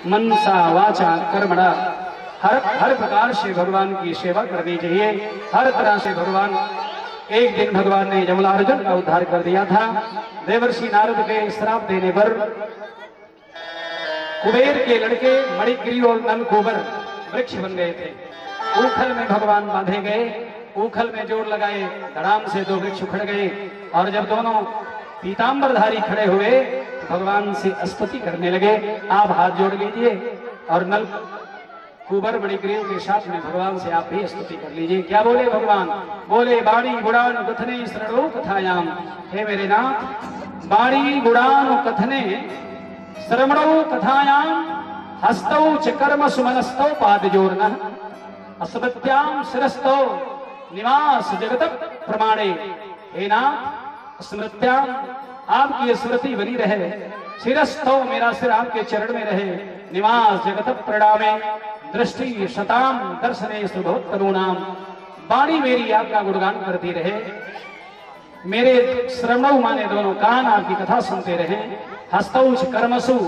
मनसा वाचा कर्मणा हर प्रकार से भगवान की सेवा करनी चाहिए। हर तरह से भगवान, एक दिन भगवान ने जमलार्जुन का उद्धार कर दिया था। देवर्षि नारद के श्राप देने पर कुबेर के लड़के मणिग्रीव और नलकूबर वृक्ष बन गए थे। ऊखल में भगवान बांधे गए, ऊखल में जोर लगाए, धड़ाम से दो वृक्ष उखड़ गए और जब दोनों पीतांबरधारी खड़े हुए भगवान से स्तुति करने लगे। आप हाथ जोड़ लीजिए और नलकूबर मणिग्रीव के साथ में भगवान से आप भी स्तुति कर लीजिए। क्या बोले भगवान? बोले बाड़ी गुड़ान कथने शरणो कथायाम। हे मेरे नाथ, बाड़ी गुड़ान कथने श्रवणो कथायाम हस्तौ च कर्म सुमनस्तौ पादजोर्नः अस्मत्याम शिरस्तौ निवास जगत प्रमाणे। हे नाथ, स्मृत्याम आपकी स्मृति बनी रहे, शिरस्तौ मेरा सिर आपके चरण में रहे, निवास जगत प्रणामे दृष्टि शताम दर्शने सुभोत्तरूणाम। वाणी मेरी आपका गुणगान करती रहे, मेरे श्रवणौ माने दोनों कान आपकी कथा सुनते रहे, हस्तौच कर्मसु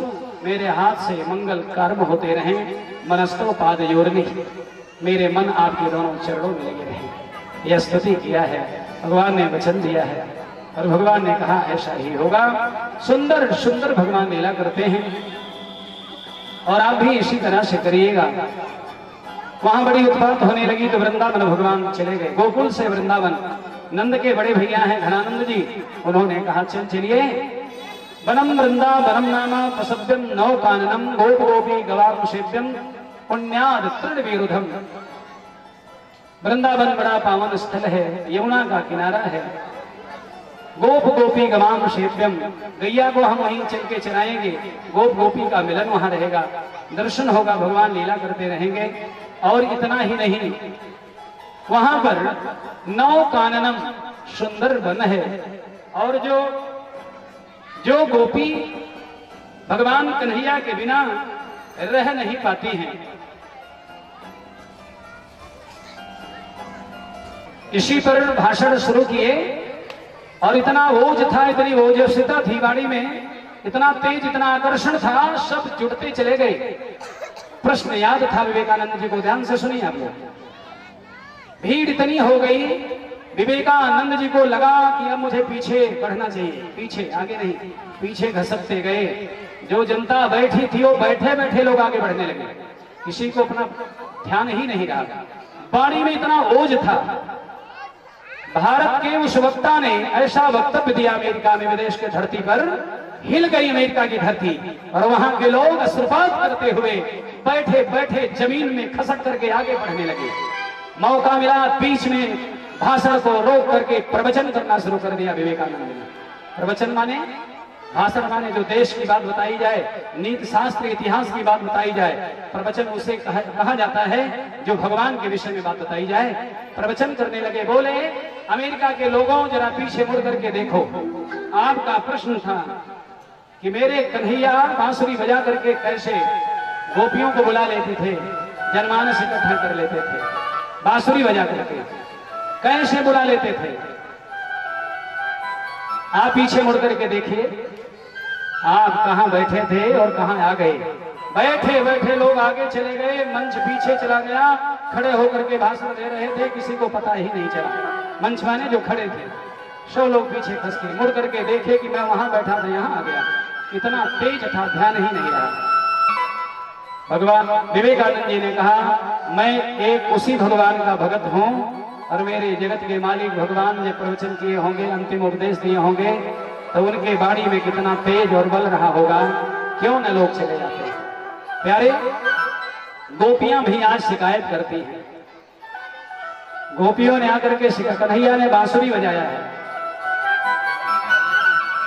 मेरे हाथ से मंगल कर्म होते रहे, मनस्तौ पादयोर्नि मेरे मन आपके दोनों चरणों में लगे रहे। यह स्तुति किया है, भगवान ने वचन दिया है और भगवान ने कहा ऐसा ही होगा। सुंदर सुंदर भगवान लीला करते हैं और आप भी इसी तरह से करिएगा। वहां बड़ी उत्पात होने लगी तो वृंदावन भगवान चले गए, गोकुल से वृंदावन। नंद के बड़े भैया हैं घनानंद जी, उन्होंने कहा चल चलिए वनम वृंदावनम नाम प्रसव्यम नौ काननम गोप गोपी गवाम सेव्यम पुण्याद तृण विरुद्धम। वृंदावन बड़ा पावन स्थल है, यमुना का किनारा है। गोप गोपी गवाम सेव्यम, गैया को हम वहीं चल के चराएंगे, गोप गोपी का मिलन वहां रहेगा, दर्शन होगा, भगवान लीला करते रहेंगे। और इतना ही नहीं, वहां पर 9 काननम सुंदर वन है और जो गोपी भगवान कन्हैया के बिना रह नहीं पाती हैं। इसी पर भाषण शुरू किए और इतना ओज था, इतनी ओजस्विता थी वाणी में, इतना तेज, इतना आकर्षण था, सब जुड़ते चले गए। प्रश्न याद था विवेकानंद जी को, ध्यान से सुनिए आप लोग। भीड़ इतनी हो गई, विवेकानंद जी को लगा कि अब मुझे पीछे बढ़ना चाहिए, पीछे, आगे नहीं, पीछे घसकते गए। जो जनता बैठी थी वो बैठे बैठे लोग आगे बढ़ने लगे, किसी को अपना ध्यान ही नहीं रहा। वाणी में इतना ओज था। भारत के उस वक्ता ने ऐसा वक्तव्य दिया अमेरिका में, विदेश के धरती पर हिल गई अमेरिका की धरती और वहां के लोग अश्रुपात करते हुए बैठे बैठे जमीन में खसक करके आगे बढ़ने लगे। मौका मिला, बीच में भाषण को रोक करके प्रवचन करना शुरू कर दिया विवेकानंद ने। प्रवचन माने, भाषण माने जो देश की बात बताई जाए, नीति शास्त्र इतिहास की बात बताई जाए। प्रवचन उसे कहा जाता है जो भगवान के विषय में बात बताई जाए। प्रवचन करने लगे, बोले अमेरिका के लोगों जरा पीछे मुड़ करके देखो। आपका प्रश्न था कि मेरे कन्हैया बांसुरी बजा करके कैसे गोपियों को बुला लेते थे, जनमानस इकट्ठा कर लेते थे, बांसुरी बजा करके कैसे बुला लेते थे। आप पीछे मुड़ करके देखिए, आप कहां बैठे थे और कहां आ गए। बैठे बैठे लोग आगे चले गए, मंच पीछे चला गया, खड़े होकर के भाषण दे रहे थे, किसी को पता ही नहीं चला। मंच माने जो खड़े थे, 100 लोग पीछे खस के मुड़ करके देखे कि मैं वहां बैठा था, यहां आ गया। इतना तेज था, ध्यान ही नहीं रहा। भगवान विवेकानंद जी ने कहा, मैं एक उसी भगवान का भगत हूं और मेरे जगत के मालिक भगवान ने प्रवचन किए होंगे, अंतिम उपदेश दिए होंगे, तो उनके बाणी में कितना तेज और बल रहा होगा, क्यों न लोग चले जाते हैं। प्यारे, गोपियां भी आज शिकायत करती हैं। गोपियों ने आकर के कन्हैया ने बांसुरी बजाया है,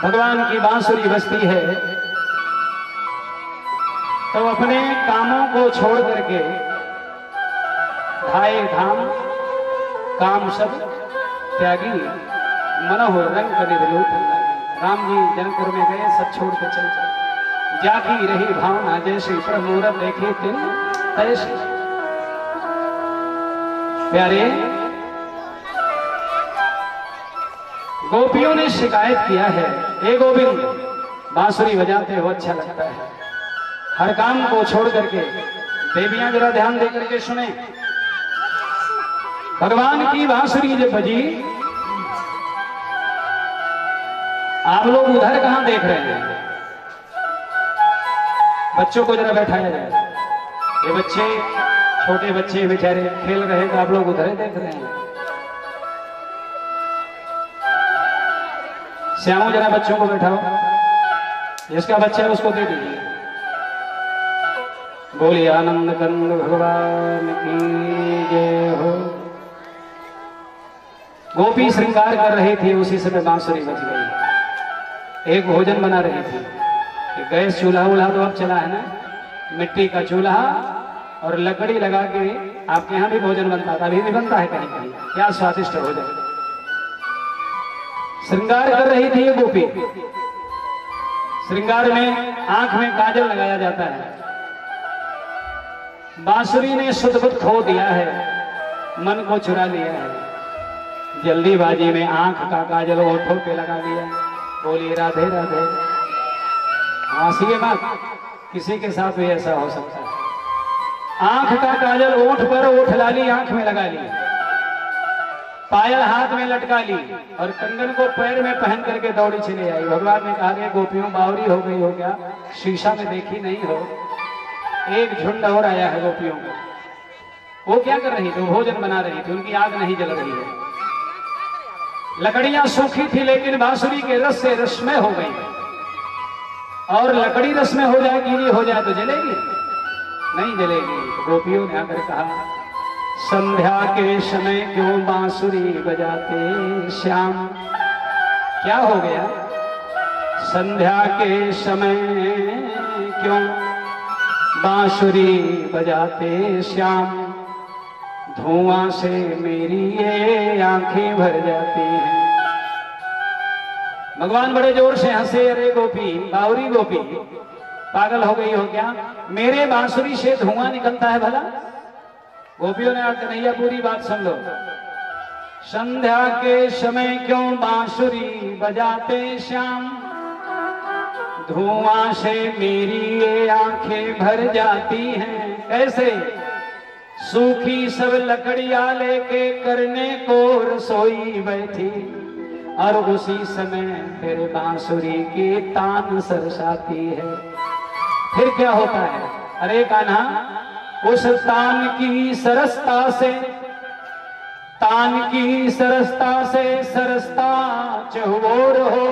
भगवान की बांसुरी बजती है, तो अपने कामों को छोड़ करके धाये धाम काम सब त्यागी मनोहर रंग निर्लोप। राम जी जनकपुर में गए, सब छोड़ के चल चले, जागी रही भावना जैसे प्रमूरत देखे तिन तैसे। प्यारे, गोपियों ने शिकायत किया है, ए गोविंद बांसुरी बजाते हो अच्छा लगता है, हर काम को छोड़ करके देवियां जरा ध्यान दे करके सुने। भगवान की बांसुरी जब बजी, आप लोग उधर कहां देख रहे हैं? बच्चों को जरा बैठाया जाए। ये बच्चे, छोटे बच्चे बेचारे खेल रहे हैं, तो आप लोग उधर ही देख रहे हैं। श्यामो जरा बच्चों को बैठाओ, जिसका बच्चा है उसको दे दीजिए। बोलिए आनंद कंद भगवान की जय हो। गोपी श्रृंगार कर रही थी, उसी समय बांसुरी बज गई। एक भोजन बना रही थी। गैस चूल्हा उल्हा तो अब चला है ना, मिट्टी का चूल्हा और लकड़ी लगा के आपके यहाँ भी भोजन बनता था, अभी भी बनता है कहीं कहीं। क्या स्वादिष्ट भोजन। श्रृंगार कर रही थी ये गोपी। श्रृंगार में आंख में काजल लगाया जाता है। बांसुरी ने सुध-बुध खो दिया है, मन को चुरा लिया है। जल्दीबाजी में आंख का काजल ओठों पे लगा दिया। बोलिए राधे राधे। हंसिए मत, किसी के साथ भी ऐसा हो सकता है। आंख का काजल ओठ पर, ओठ लाली आंख में लगा ली, पायल हाथ में लटका ली और कंगन को पैर में पहन करके दौड़ी चली आई। भगवान ने कहा, गोपियों बावरी हो गई हो क्या? शीशा में देखी नहीं हो? एक झुंड और आया है गोपियों को। वो क्या कर रही थी? भोजन बना रही थी, उनकी आग नहीं जल रही है। लकड़ियां सूखी थी, लेकिन बांसुरी के रस से रसमय हो गई। और लकड़ी रसमय हो जाए, गीली हो जाए तो जलेगी? नहीं जलेगी। तो गोपियों ने आकर कहा, संध्या के समय क्यों बांसुरी बजाते श्याम? क्या हो गया? संध्या के समय क्यों बांसुरी बजाते श्याम? धुआं से मेरी ये आंखें भर जाती हैं। भगवान बड़े जोर से हंसे। अरे गोपी, बावरी गोपी, पागल हो गई हो क्या? मेरे बांसुरी से धुआं निकलता है भला? गोपियों ने कन्हैया पूरी बात सुन लो। संध्या के समय क्यों बांसुरी बजाते श्याम? धुआं से मेरी ये आंखें भर जाती हैं। कैसे? सूखी सब लकड़ियां लेके करने को रसोई बैठी, और उसी समय तेरे बांसुरी की तान सरसाती है। फिर क्या होता है? अरे कान्हा, उस तान की सरसता से, तान की सरसता से सरसता चहुओर हो,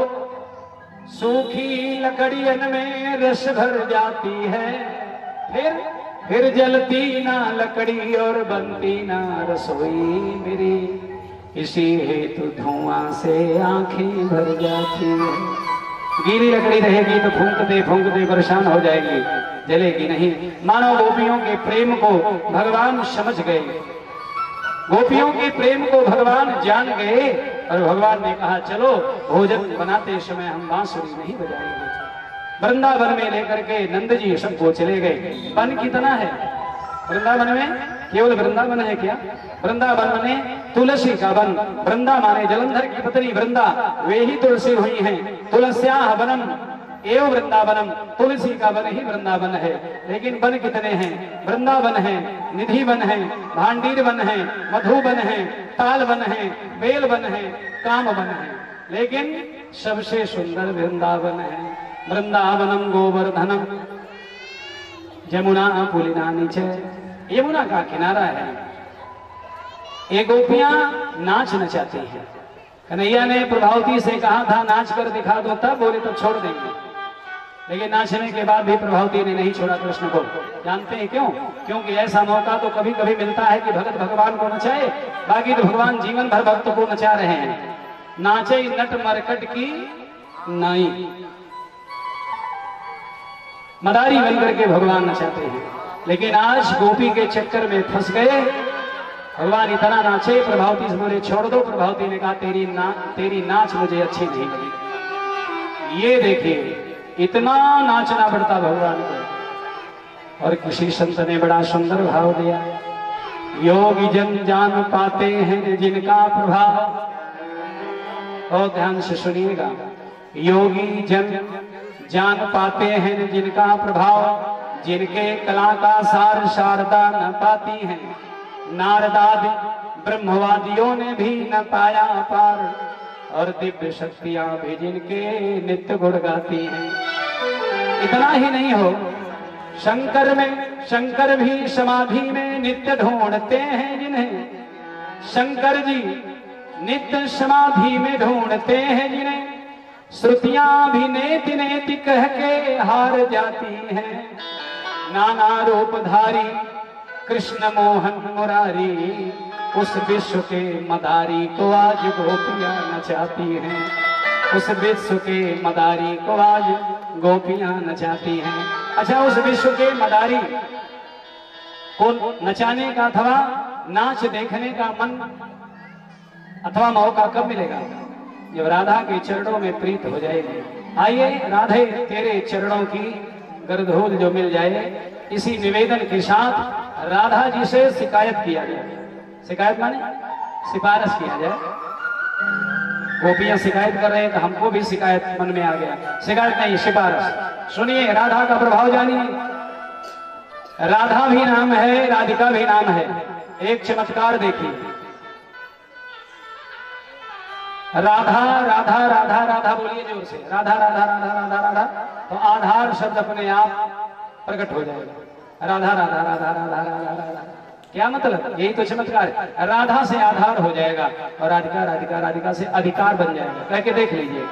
सूखी लकड़ियन में रस भर जाती है। फिर जलती ना लकड़ी और बनती ना रसोई मेरी, इसी हेतु धुआं से आंखें भर जाती है। गीली लकड़ी रहेगी तो फूंकते परेशान हो जाएगी, जलेगी नहीं। मानो गोपियों के प्रेम को भगवान समझ गए, गोपियों के प्रेम को भगवान जान गए, और भगवान ने कहा, चलो भोजन बनाते समय हम बांसुरी नहीं बजाएंगे। वृंदावन में लेकर के नंद जी सबको चले गए। वन कितना है वृंदावन में? केवल वृंदावन है क्या? वृंदावन माने तुलसी का वन। वृंदा माने जलंधर की पत्नी वृंदा, वे ही तुलसी हुई हैं। तुलस्याः वनम एव वृंदावनम, तुलसी का वन ही वृंदावन है। लेकिन वन कितने हैं? वृंदावन है, निधि वन है, भांडीर वन है, मधु वन है, ताल वन है, बेल वन है, काम वन है, लेकिन सबसे सुंदर वृंदावन है। वृंदावनम गोवर्धनम यमुना पुलिना नीचे, यमुना का किनारा है। ये गोपियां नाच नचाती हैं। कन्हैया ने प्रभावती से कहा था नाच कर दिखा दो, तब बोले तब छोड़ देंगे, लेकिन नाचने के बाद भी प्रभावती ने नहीं छोड़ा कृष्ण को। जानते हैं क्यों? क्योंकि ऐसा मौका तो कभी कभी मिलता है कि भगत भगवान को नचाए, बाकी तो भगवान जीवन भर भक्त को नचा रहे हैं। नाचे नट मरकट की नाई, मदारी बनकर के भगवान नचाते हैं। लेकिन आज गोपी के चक्कर में फंस गए। भगवान इतना नाचे, प्रभावती से बोले छोड़ दो। प्रभावती ने कहा तेरी नाच मुझे अच्छी नहीं लगी। ये देखिए, इतना नाचना पड़ता भगवान को। और किसी संत ने बड़ा सुंदर भाव दिया, योगी जन जान पाते हैं जिनका प्रभाव। और ध्यान से सुनिएगा, योगी जन जान पाते हैं जिनका प्रभाव, जिनके कला का सार शारदा न पाती हैं, नारदादि ब्रह्मवादियों ने भी न पाया पार, और दिव्य शक्तियां भी जिनके नित्य गुण गाती हैं। इतना ही नहीं हो, शंकर भी समाधि में नित्य ढूंढते हैं जिन्हें, शंकर जी नित्य समाधि में ढूंढते हैं जिन्हें, श्रुतियां भी नेति नेति कह के हार जाती हैं। नाना रूपधारी कृष्ण मोहन मुरारी, उस विश्व के मदारी को आज गोपियां नचाती हैं, उस विश्व के मदारी को आज गोपियां नचाती हैं। अच्छा, उस विश्व के मदारी को नचाने का अथवा नाच देखने का मन अथवा मौका कब मिलेगा? जब राधा के चरणों में प्रीत हो जाएगी। आइए राधे तेरे चरणों की गर्दधूल जो मिल जाए, इसी निवेदन के साथ राधा जी से शिकायत किया जाए। शिकायत माने सिफारिश किया जाए। गोपियां शिकायत कर रहे हैं तो हमको भी शिकायत मन में आ गया। शिकायत नहीं, सिफारिश। सुनिए, राधा का प्रभाव जानिए। राधा भी नाम है, राधिका भी नाम है। एक चमत्कार देखिए, राधा राधा राधा राधा बोलिए जोर से, राधा राधा राधा राधा राधा, तो आधार शब्द अपने आप प्रकट हो जाएगा। राधा राधा राधा राधा राधा राधा, क्या मतलब? यही तो चमत्कार है। राधा से आधार हो जाएगा और राधिका राधिका राधिका से अधिकार बन जाएगा। कह के देख लीजिए,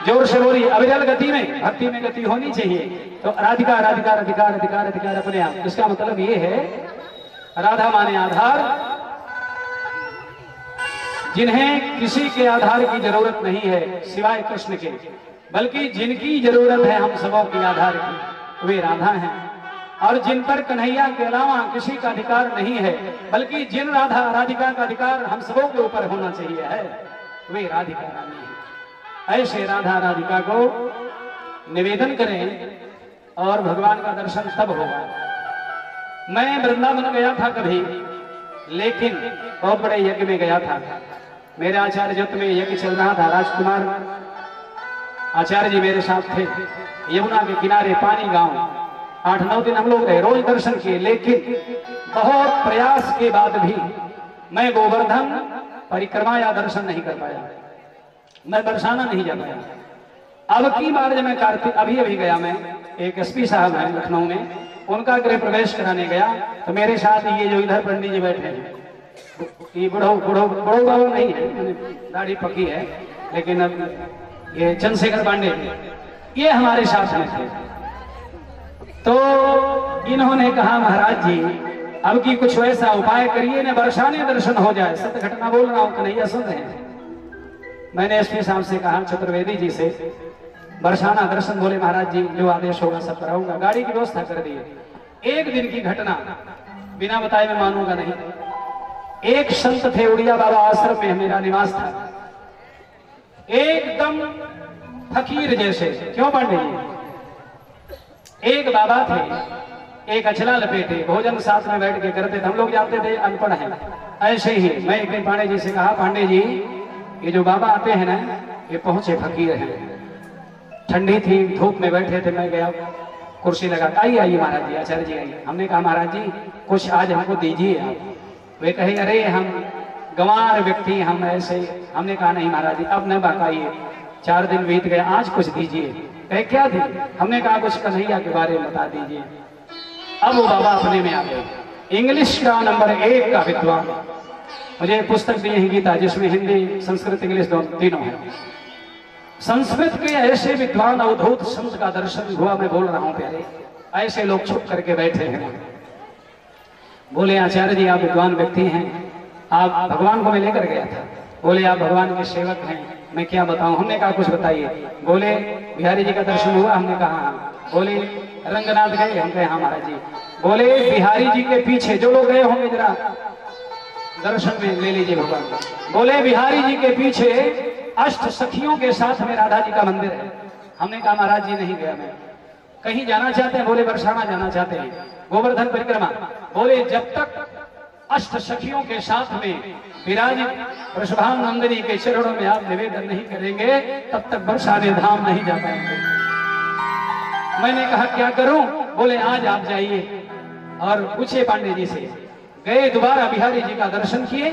जोर से बोलिए। अविरल गति में, भक्ति में गति होनी चाहिए। तो राधिका राधिका राधिका राधिका राधिका अपने आप, इसका मतलब ये है राधा माने आधार, जिन्हें किसी के आधार की जरूरत नहीं है सिवाय कृष्ण के, बल्कि जिनकी जरूरत है हम सबों की आधार की, वे राधा हैं। और जिन पर कन्हैया के अलावा किसी का अधिकार नहीं है, बल्कि जिन राधा राधिका का अधिकार हम सबों के ऊपर होना चाहिए है, वे राधिका रानी है। ऐसे राधा राधिका को निवेदन करें और भगवान का दर्शन तब होगा। मैं वृंदावन गया था कभी, लेकिन बहुत बड़े यज्ञ में गया था। मेरे आचार्य जत में यज्ञ चल रहा था। राजकुमार आचार्य जी मेरे साथ थे। यमुना के किनारे पानी गांव 8-9 दिन हम लोग रहे, रोज दर्शन किए। लेकिन बहुत प्रयास के बाद भी मैं गोवर्धन परिक्रमा या दर्शन नहीं कर पाया। मैं बरसाना नहीं जा पाया। अब की बार जब मैं कार्तिक अभी गया, मैं एक एसपी साहब हैं लखनऊ में, उनका गृह प्रवेश कराने गया तो मेरे साथ ये जो इधर पंडित जी बैठे हैं, ये बुढ़ो बाबू नहीं है, दाढ़ी पकी है, लेकिन अब ये चंद्रशेखर पांडे ये हमारे साथ में थे। तो इन्होंने कहा, महाराज जी अब की कुछ ऐसा उपाय करिए न बरसाने दर्शन हो जाए। सत्य घटना बोल रहा हूं, कन्हैया सुन रहे हैं। मैंने एसपी साहब से कहा, चतुर्वेदी जी से, बरसाना दर्शन। बोले महाराज जी जो आदेश होगा सब कराऊंगा। गाड़ी की व्यवस्था कर दी। एक दिन की घटना बिना बताए मैं मानूंगा नहीं। एक संत थे, उड़िया बाबा आश्रम में मेरा निवास था, एकदम फकीर जैसे। क्यों पांडे जी? एक बाबा थे, एक अचला लपेटे, भोजन साथ में बैठ के करते थे। हम लोग जानते थे अनपढ़ हैं। ऐसे ही मैं एक दिन पांडे जी से कहा, पांडे जी ये जो बाबा आते हैं ना, ये पहुंचे फकीर हैं। ठंडी थी, धूप में बैठे थे। मैं गया, कुर्सी लगा, आइए महाराज जी, आचार्य जी आइए। हमने कहा महाराज जी कुछ आज हमको दीजिए आप। वे कहे, अरे हम गंवार व्यक्ति, हम ऐसे। हमने कहा नहीं महाराज जी अब न बाकाइए, 4 दिन बीत गए, आज कुछ दीजिए। कहे क्या दी? हमने कहा कुछ कन्हैया के बारे में बता दीजिए। अब वो बाबा अपने में आ गए। इंग्लिश का नंबर 1 का विद्वान। मुझे पुस्तक दी है गीता, जिसमें हिंदी संस्कृत इंग्लिश तीनों है। संस्कृत के ऐसे विद्वान अवधूत संत का दर्शन हुआ। मैं बोल रहा हूं प्यारे, ऐसे लोग छुप करके बैठे हैं। बोले आचार्य जी आप विद्वान व्यक्ति हैं, आप भगवान को मैं लेकर गया था। बोले आप भगवान के सेवक हैं, मैं क्या बताऊं? हमने कहा कुछ बताइए। बोले बिहारी जी का दर्शन हुआ? हमने कहा हाँ। बोले रंगनाथ गए? हम कहे हाँ महाराज जी। बोले बिहारी जी के पीछे जो लोग गए होंगे जरा दर्शन में ले लीजिए भगवान को। बोले बिहारी जी के पीछे अष्ट सखियों के साथ में राधा जी का मंदिर है। हमने कहा महाराज जी नहीं गया मैं। कहीं जाना चाहते हैं? बोले बरसाना जाना चाहते हैं, गोवर्धन परिक्रमा। बोले जब तक अष्ट सखियों के साथ में विराजित वृषभानंदिनी के चरणों में आप निवेदन नहीं करेंगे, तब तक बरसाने धाम नहीं जा पाएंगे। मैंने कहा क्या करूं? बोले आज आप जाइए और पूछिए पांडे जी से। गए, दोबारा बिहारी जी का दर्शन किए,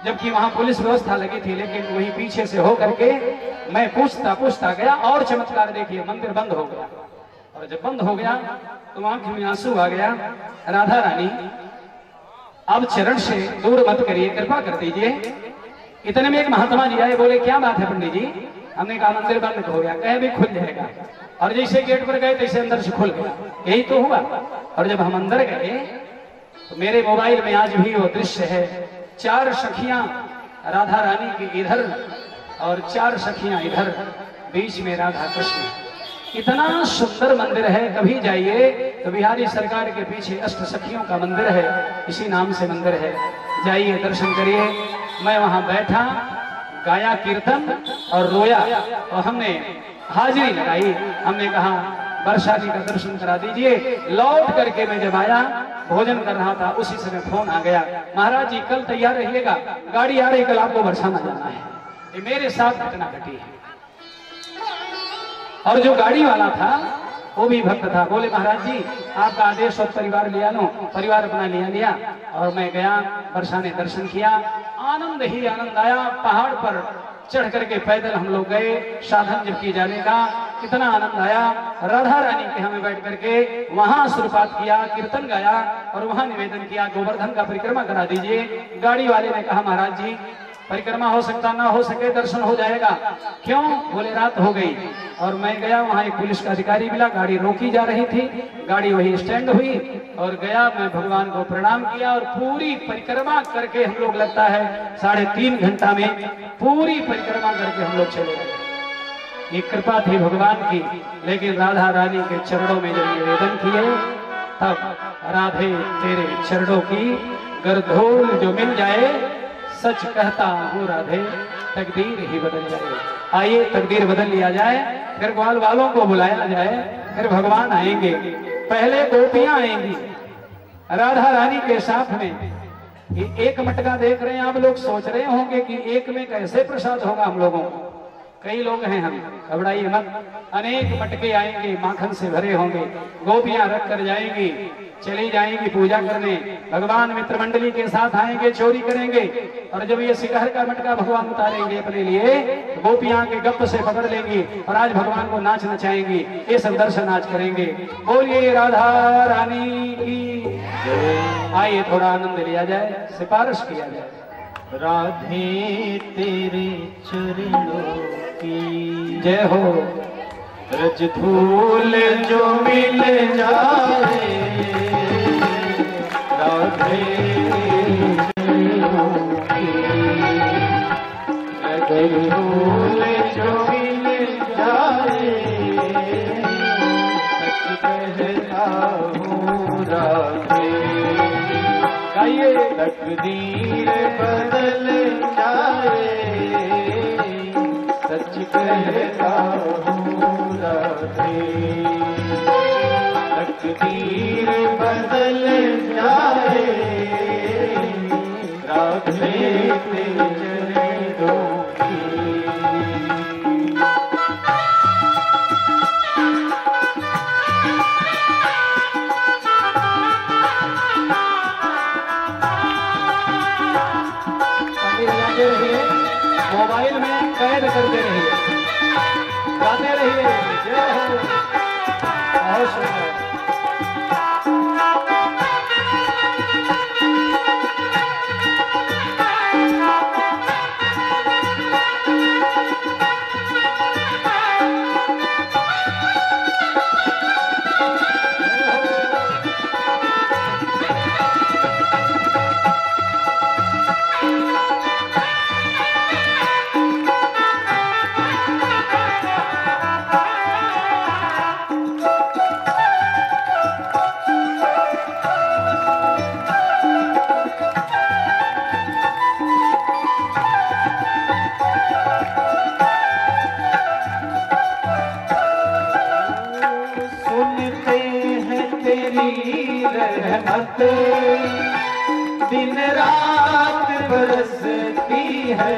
जबकि वहां पुलिस व्यवस्था लगी थी, लेकिन वहीं पीछे से हो करके मैं पूछता पूछता गया। और चमत्कार देखिए, मंदिर बंद हो गया। और जब बंद हो गया तो आंख में आंसू आ गया। राधा रानी अब चरण से दूर मत करिए, कृपा कर दीजिए। इतने में एक महात्मा जी आए, बोले क्या बात है पंडित जी? हमने कहा मंदिर बंद हो गया। कहे भी खुल जाएगा। और जैसे गेट पर गए तैसे अंदर से खुल गया। यही तो हुआ। और जब हम अंदर गए तो मेरे मोबाइल में आज भी वो दृश्य है। 4 सखियां राधा रानी की इधर और 4 सखियां इधर, बीच में राधा कृष्ण। इतना सुंदर मंदिर है, कभी जाइए तो बिहारी सरकार के पीछे अष्ट सखियों का मंदिर है, इसी नाम से मंदिर है। जाइए, दर्शन करिए। मैं वहां बैठा, गाया कीर्तन और रोया। और हमने हाजिरी लगाई। हमने कहा वर्षा जी का दर्शन करा दीजिए। लौट करके मैं जब आया, भोजन कर रहा था, उसी समय फोन आ गया, महाराज जी कल तैयार रहिएगा, गाड़ी आ रही, कल आपको बरसाना जाना है। ये मेरे साथ घटना घटी है। और जो गाड़ी वाला था वो भी भक्त था। बोले महाराज जी आपका आदेश और परिवार लिया लो, परिवार अपना लिया। और मैं गया, वर्षा ने दर्शन किया, आनंद ही आनंद आया। पहाड़ पर चढ़ करके पैदल हम लोग गए, साधन जब की जाने का कितना आनंद आया। राधा रानी के हमें बैठ करके वहां सुरपात किया, कीर्तन गाया और वहां निवेदन किया गोवर्धन का परिक्रमा करा दीजिए। गाड़ी वाले ने कहा महाराज जी परिक्रमा हो सकता ना हो सके, दर्शन हो जाएगा। क्यों? बोले रात हो गई। और मैं गया, वहां एक पुलिस का अधिकारी मिला, गाड़ी रोकी जा रही थी, गाड़ी वही स्टैंड हुई और गया। मैं भगवान को प्रणाम किया और पूरी परिक्रमा करके हम लोग, लगता है 3.5 घंटा में पूरी परिक्रमा करके हम लोग चले गए। ये कृपा थी भगवान की। लेकिन राधा रानी के चरणों में जब निवेदन किए, तब राधे तेरे चरणों की गरधोल जो मिल जाए, सच कहता हूँ राधे तकदीर ही बदल जाए। आइए तकदीर बदल लिया जाए, फिर ग्वाल वालों को बुलाया जाए, फिर भगवान आएंगे। पहले गोपियां आएंगी राधा रानी के साथ में। ये एक मटका देख रहे हैं आप लोग, सोच रहे होंगे कि एक में कैसे प्रसाद होगा हम लोगों को। कई लोग हैं, हम घबराइए मत, अनेक मटके आएंगे, माखन से भरे होंगे, गोपियां रख कर जाएंगी, चली जाएंगी पूजा करने। भगवान मित्र मंडली के साथ आएंगे, चोरी करेंगे। और जब ये सिकहर का मटका भगवान उतारेंगे अपने लिए, गोपियां के गप से पकड़ लेंगी और आज भगवान को नाच नचाएंगी। ये सब दर्शन नाच करेंगे। बोलिए राधा रानी की। आइए थोड़ा आनंद लिया जाए, सिफारिश किया जाए। राधे तेरे चरणों की जय हो। रज धूल जो मिल जाए, राधे चरणों की रज धूल जो मिल जाए, सच कहता हूँ राधे। गाइए। तकदीर बदल जाए, सच कहता हूँ राधे। तकदीर बदल जाए, राधे तेरे चरणों की। मोबाइल में कैद करते रहिए, गाते रहिए। जय हो। बहुत सुंदर। रहमत दिन रात बरसती है,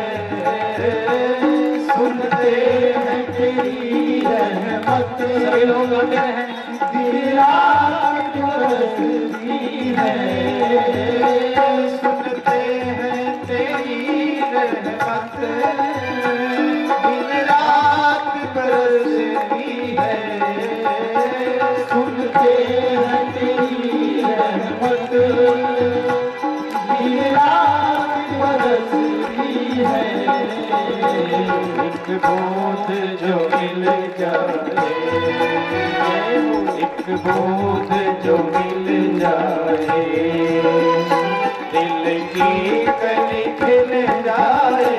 सुनते हैं तेरी रहमत। रहमत सभी लोग गाते हैं। दिन रात बरसती है, सुनते हैं तेरी रहमत दिन रात बरसती है, सुनते हैं तेरी रहमत दिन रात बरसती है। एक बूंद जो मिल जाए, एक बूंद जो मिल जाए, दिल की कली खिल जाए,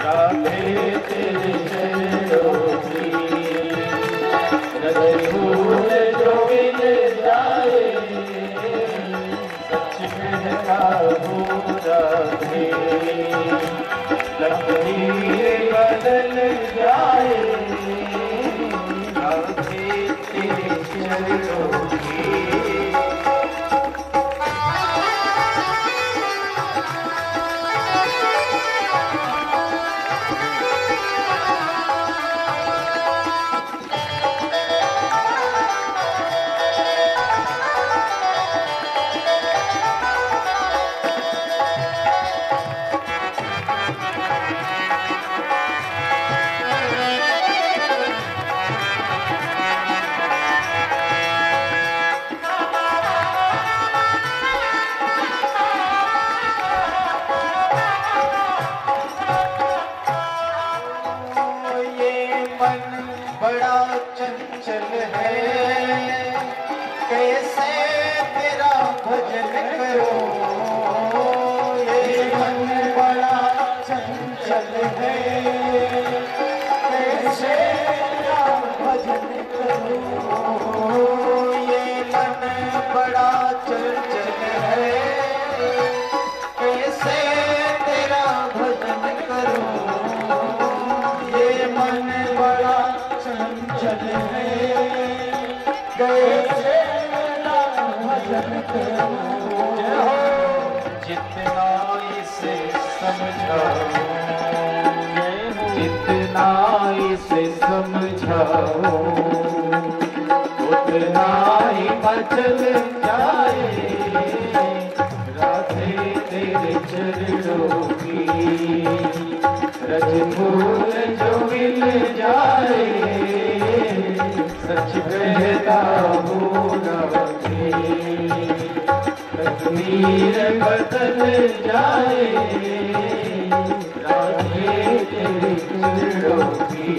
राधे तेरे चरणों की रसूल जो मिल जाए, सच कहता हूँ राधे तकदीर बदल जाए, राधे तेरे चरणों की। बड़ा चंचल है, कैसे तेरा भजन करो, ये मन बड़ा चंचल है, कैसे तेरा भजन करो, ये मन बड़ा चंचल है, कैसे तेरा भजन करो, ये मन बड़ा चंचल है, कैसे तेरा भजन करूं। जितना इसे समझाओ, जितना इसे समझाओ, उतना ही मचल जाए, राधे तेरे चरणों की रजमूल जो मिल जाए, सच कहता हूँ राधे तकदीर बदल जाए, राधे तेरे चरणों की।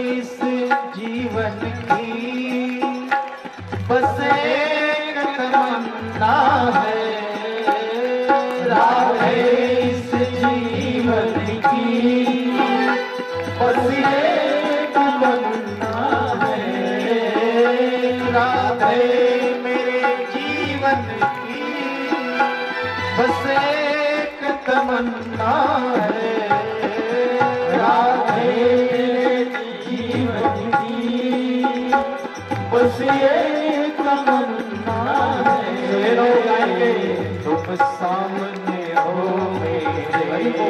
इस जीवन की बस एक तमन्ना है, राधे इस जीवन की बस एक तमन्ना है, राधे मेरे जीवन की बस एक तमन्ना है, राधे बस ये तमन्ना है, तुम सामने हो मेरे,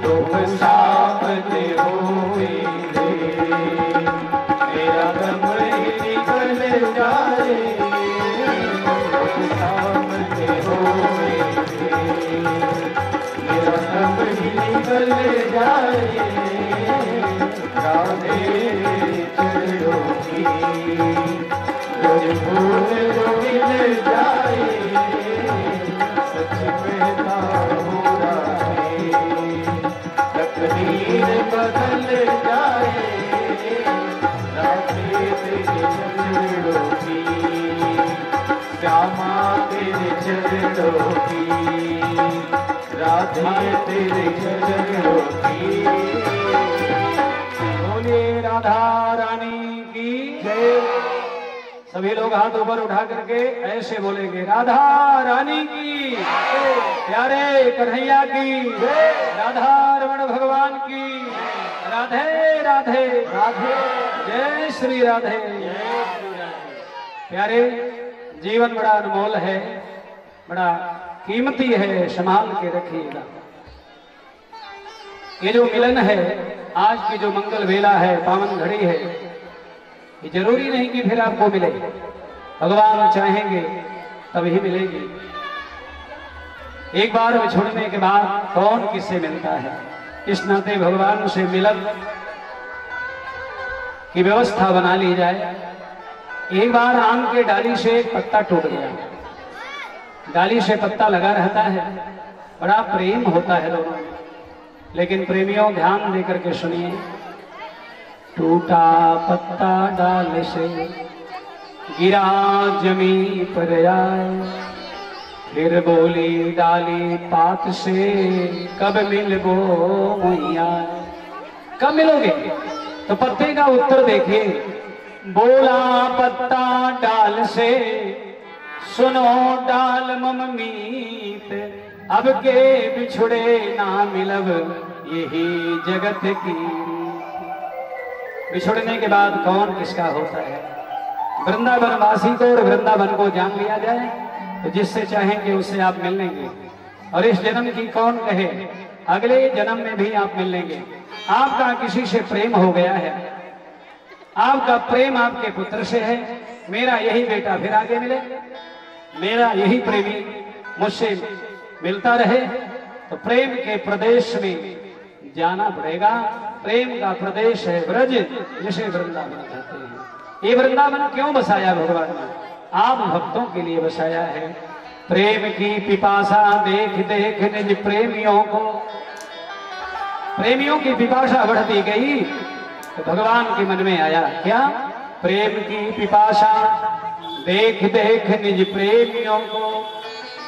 तुम सामने हो मेरे, मेरा गम निकल जाए, तुम सामने हो जाए राधे चरणों की ब्रज फूल जो मिल जाए सच कहता हूँ राधे तकदीर बदल जाए राधे तेरे चरणों की श्यामा तेरे चरणों की राधे तेरे चरणों की। बोलिए राधा रानी की जय। सभी लोग हाथ ऊपर उठा करके ऐसे बोलेंगे राधा रानी की, प्यारे कन्हैया की, राधा रमण भगवान की, राधे राधे राधे, जय श्री राधे। प्यारे, जीवन बड़ा अनमोल है, बड़ा कीमती है, संभाल के रखिएगा। ये जो मिलन है, आज की जो मंगल वेला है, पावन घड़ी है, ये जरूरी नहीं कि फिर आपको मिले, भगवान चाहेंगे तभी मिलेगी। एक बार छोड़ने के बाद कौन किससे मिलता है, इस नाते भगवान से मिलन की व्यवस्था बना ली जाए। एक बार आम के डाली से एक पत्ता टूट गया, डाली से पत्ता लगा रहता है, बड़ा प्रेम होता है दोनों में, लेकिन प्रेमियों ध्यान देकर के सुनिए, टूटा पत्ता डाल से गिरा जमीन पर आए, फिर बोली डाली पात से कब मिलबो मैया। कब मिलोगे? तो पत्ते का उत्तर देखिए, बोला पत्ता डाल से सुनो डाल मम मीत, अब के बिछुड़े ना मिलब यही जगत की। बिछुड़ने के बाद कौन किसका होता है? वृंदावन वासी को और वृंदावन को जान लिया जाए तो जिससे चाहेंगे उससे आप मिल लेंगे, और इस जन्म की कौन कहे अगले जन्म में भी आप मिल लेंगे। आपका किसी से प्रेम हो गया है, आपका प्रेम आपके पुत्र से है, मेरा यही बेटा फिर आगे मिले, मेरा यही प्रेमी मुझसे मिलता रहे, तो प्रेम के प्रदेश में जाना पड़ेगा। प्रेम का प्रदेश है ब्रज, जिसे वृंदावन कहते हैं। ये वृंदावन क्यों बसाया भगवान ने? आप भक्तों के लिए बसाया है। प्रेम की पिपासा देख देख निज प्रेमियों को, प्रेमियों की पिपासा बढ़ती गई तो भगवान के मन में आया क्या? प्रेम की पिपासा देख देख निज प्रेमियों को,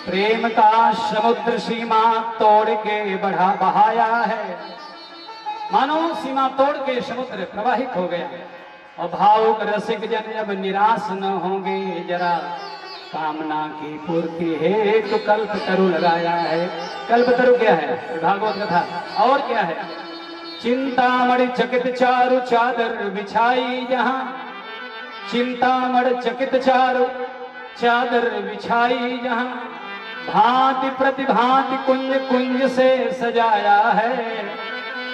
प्रेम का समुद्र सीमा तोड़ के बढ़ा बहाया है। मानो सीमा तोड़ के समुद्र प्रवाहित हो गया, और भावुक रसिक जन जब निराश न होंगे जरा, कामना की पूर्ति है तो कल्प तरु लगाया है। कल्प तरु क्या है? भागवत कथा। और क्या है? चिंतामणि चकित चारु चादर बिछाई जहां, चिंतामणि चकित चारु चादर बिछाई जहां, भांति प्रतिभांति कुंज कुंज से सजाया है।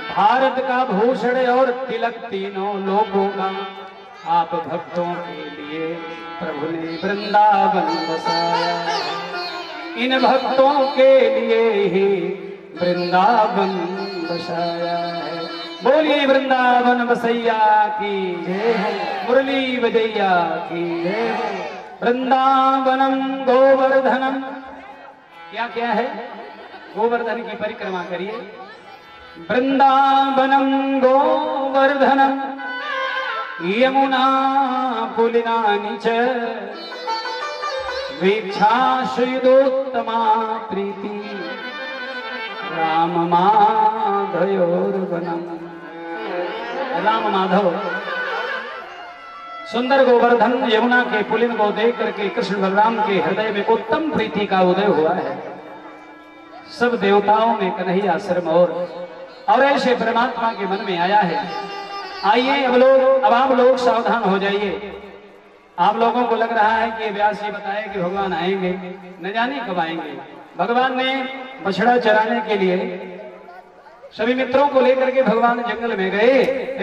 भारत का भूषण और तिलक तीनों लोगों का, आप भक्तों के लिए प्रभु ने वृंदावन बसाया। इन भक्तों के लिए ही वृंदावन बसाया है। बोलिए वृंदावन बसैया की जय हो, मुरली बजैया की जय हो। वृंदावनम गोवर्धनम, क्या क्या है? गोवर्धन की परिक्रमा करिए। वृंदावनम गोवर्धनम यमुना पुलिनानि च, वीक्षाश्रिदोत्तमा प्रीति राम माधयोर्वनम। राम माधव सुंदर गोवर्धन यमुना के पुलिन को देख करके कृष्ण बलराम के हृदय में उत्तम प्रीति का उदय हुआ है। सब देवताओं में कन्हैया सिरमौर, और ऐसे परमात्मा के मन में आया है। आइए अब आप लोग सावधान हो जाइए। आप लोगों को लग रहा है कि व्यास जी बताए कि भगवान आएंगे, न जाने कब आएंगे। भगवान ने बछड़ा चराने के लिए सभी मित्रों को लेकर के भगवान जंगल में गए।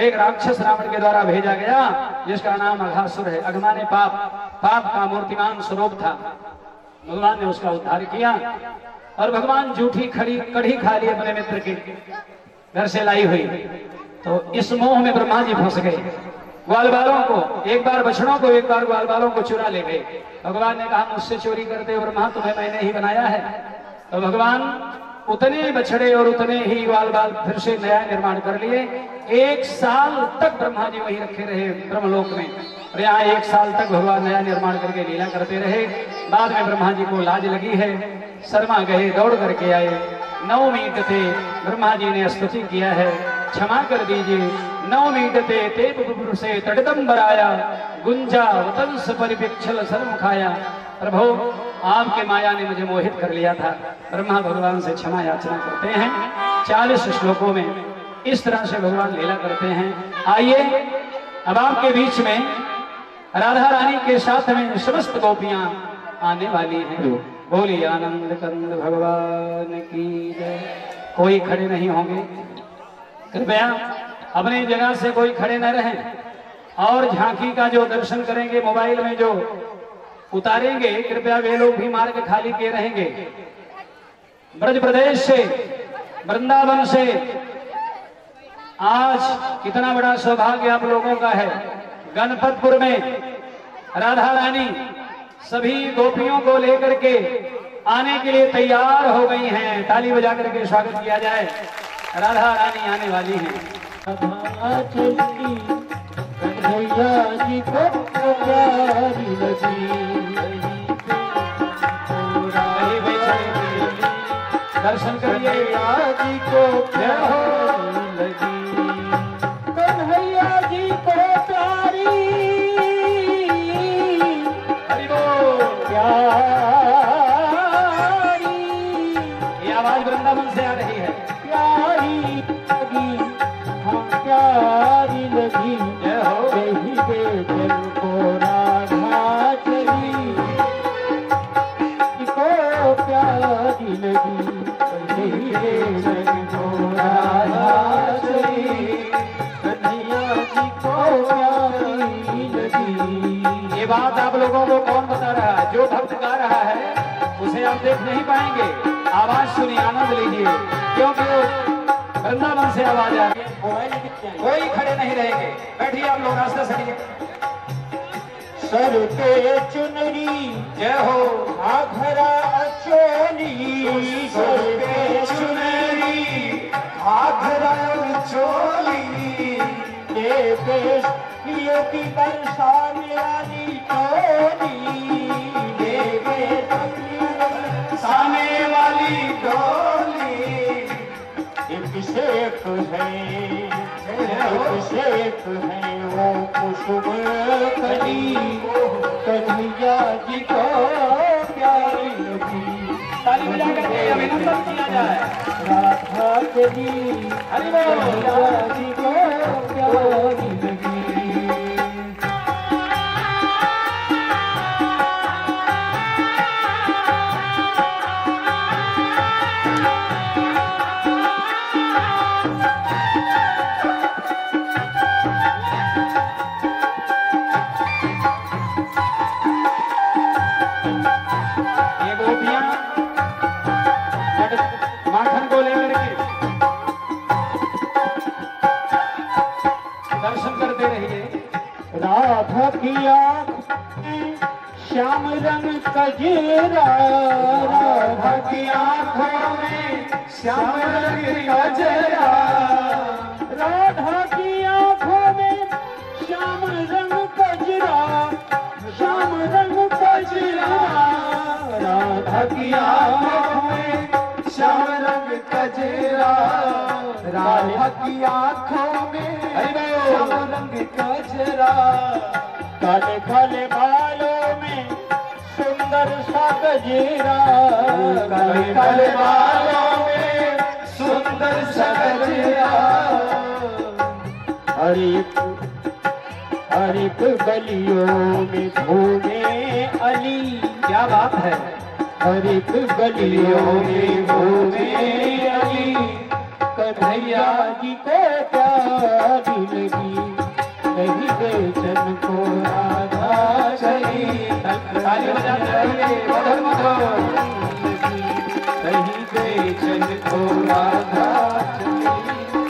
एक राक्षस रावण के द्वारा भेजा गया जिसका नाम अघासुर है। अघ माने पाप, पाप का मूर्तिमान स्वरूप था। भगवान ने उसका उद्धार किया और भगवान जूठी कढ़ी खा ली अपने मित्र की। घर से लाई हुई। तो इस मोह में ब्रह्मा जी फंस गए। ग्वाल बालों को एक बार बछड़ों को, एक बार ग्वाल बालों को चुरा ले गए। भगवान ने कहा मुझसे चोरी करते हो ब्रह्मा, तुम्हें मैंने ही बनाया है। तो भगवान उतने बछड़े और उतने ही ग्वाल बाल फिर से नया निर्माण कर लिए। 1 साल तक ब्रह्मा जी वहीं रखे रहे ब्रह्मलोक में, और यहाँ 1 साल तक भगवान नया निर्माण करके लीला करते रहे। बाद में ब्रह्मा जी को लाज लगी है, शर्मा गए, दौड़ करके आए। 9 मिनट थे, ब्रह्मा जी ने स्तुति किया है, क्षमा कर दीजिए। 9 मिनट थे, तेप बुबुर से तड़दम आया, गुंजा वतंस परिपिक्षल सरमुखाया। प्रभु आपके माया ने मुझे मोहित कर लिया था। ब्रह्मा भगवान से क्षमा याचना करते हैं। 40 श्लोकों में इस तरह से भगवान लीला करते हैं। आइए अब आपके बीच में राधा रानी के साथ में समस्त गोपियां आने वाली हैं। बोलिए आनंद कंद भगवान की जय। कोई खड़े नहीं होंगे, कृपया अपनी जगह से कोई खड़े न रहें। और झांकी का जो दर्शन करेंगे, मोबाइल में जो उतारेंगे, कृपया वे लोग भी मार्ग खाली किए रहेंगे। ब्रज प्रदेश से, वृंदावन से आज कितना बड़ा सौभाग्य आप लोगों का है। गणपतपुर में राधा रानी सभी गोपियों को लेकर के आने के लिए तैयार हो गई हैं। ताली बजा करके स्वागत किया जाए। राधा रानी आने वाली हैं। कन्हैया जी को प्यारी लगी, दर्शन करिए जी को प्यारी लगी, कन्हैया जी को प्यारी प्यारी। ये आवाज वृंदावन से आ रही है। प्यारी लगी, हाँ प्यारी लगी, यही बेचन को राधा चली को प्यारी लगी, यही बेचन को राधा चली, कन्हैया जी को प्यारी लगी। ये बात आप लोगों को कौन बता रहा है? जो भक्त गा रहा है उसे आप देख नहीं पाएंगे। आवाज सुनिए, आनंद लीजिए, क्योंकि वृंदावन से आवाज आ रही है। कोई खड़े नहीं रहेंगे, बैठिए आप लोग, रास्ता सरिए। सर पे चुनरी जय हो, घाघरा चोली, सर पे चुनरी घाघरा चोली, देश की बरसाने वाली टोली, साने वाली डोली। एक शेख है, एक शेख है वो कुसुम कली, कन्हैया जी को प्यारी लगी। ताली बजा करके अभिनंदन किया जाए। राधा चली, हरि बोल, कन्हैया जी को प्यारी लगी। माखन को लेकर के दर्शन करते रहिए। राधा की आँख में श्याम रंग कजेरा, राधा की आँखों में श्याम रंग कजेरा, राधा की आँखों में श्याम रंग कजरा, श्याम रंग कजरा, राधा की आँखों में श्याम रंग कजरा, राधा की आँखों में श्याम रंग कजरा, काले काले बालों में सुंदर सा गजेरा, काले काले बालों में सुंदर सा गजेरा, हर एक गलियों में घूमे अली। क्या बात है? हर एक गलियों में घूमे अली, कन्हैया जी को प्यारी लगी, नहीं बेचन को राधा चली। ताली बजाते रहिए, मधुर मधुर। नहीं बेचन को राधा चली।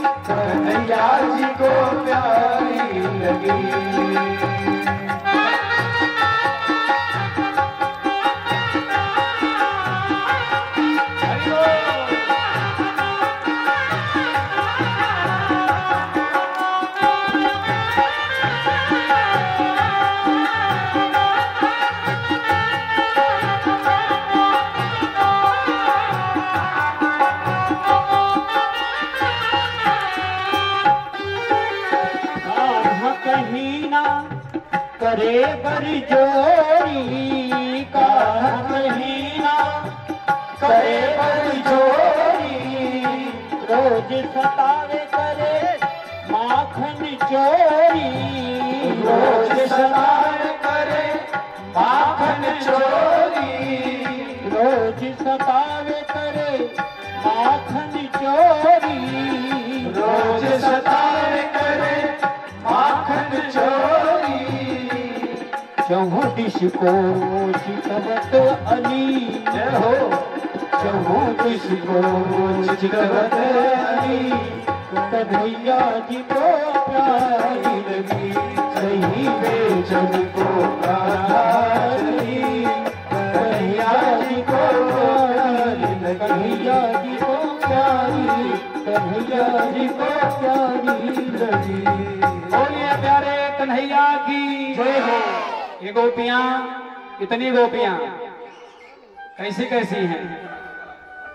महीना करे बड़ी जोरी, काढ़ महीना करे बड़ी जोरी, रोज सतावे करे माखन चोरी, रोज सतावे करे माखन चोरी, रोज सतावे करे माखन चोरी, रोज सतावे करे माखन चोरी। चहु दिश को चितवत अली, जय हो चहु दिश को चितवत अली, कन्हैया जी को प्यारी लगी, सही बेचन को प्यारी, कन्हैया जी को प्यारी लगी, कन्हैया जी को प्यारी, कन्हैया जी को प्यारी लगी। बोलिए प्यारे कन्हैया की जय हो। ये गोपियां, इतनी गोपियां कैसी कैसी हैं?